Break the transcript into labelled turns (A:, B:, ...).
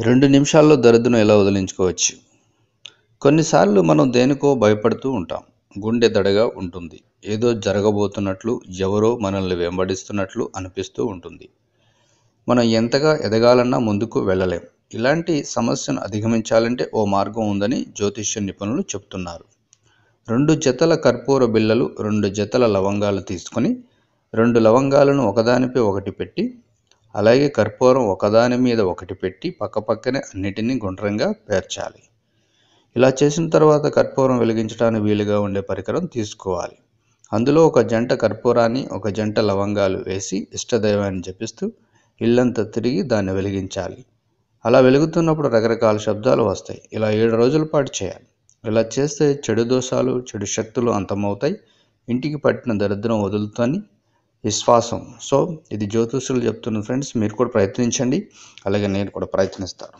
A: 2 నిమిషాల్లో దరిద్రం ఎలా వదిలించుకోవచ్చు. కొన్నిసార్లు మనం దేనికో భయపడుతూ ఉంటాం. గుండె దడగా ఉంటుంది. ఏదో జరగబోతున్నట్లు, ఎవరో మనల్ని వెంబడిస్తున్నట్లు అనిపిస్తూ ఉంటుంది. మనం ఎంతగా ఎదగాలన్నా ముందుకు వెళ్ళలేం. ఇలాంటి సమస్యను అధిగమించాలంటే ఓ మార్గం ఉందని జ్యోతిష్య నిపుణులు చెప్తున్నారు. 2 జతల కర్పూర బిళ్ళలు, 2 జతల లవంగాలు తీసుకొని 2 లవంగాలను ఒకదానిపై ఒకటి పెట్టి, అలాగే కర్పూరం ఒకదాని మీద ఒకటి పెట్టి పక్కపక్కనే అన్నిటినీ గుండ్రంగా పేర్చాలి. ఇలా చేసిన తర్వాత కర్పూరం వెలిగించడానికి వీలుగా ఉండే పరికరం తీసుకోవాలి. అందులో ఒక జంట కర్పూరాన్ని, ఒక జంట లవంగాలు వేసి ఇష్టదైవాన్ని జపిస్తూ ఇల్లంతా తిరిగి దాన్ని వెలిగించాలి. అలా వెలుగుతున్నప్పుడు రకరకాల శబ్దాలు వస్తాయి. ఇలా 7 రోజుల పాటు చేయాలి. ఇలా చేస్తే చెడు దోషాలు, చెడు శక్తులు అంతమవుతాయి. ఇంటికి పట్టిన దరిద్రం వదులుతని విశ్వాసం. సో ఇది జ్యోతిష్యులు చెప్తున్న ఫ్రెండ్స్, మీరు కూడా ప్రయత్నించండి. అలాగే నేను కూడా ప్రయత్నిస్తాను.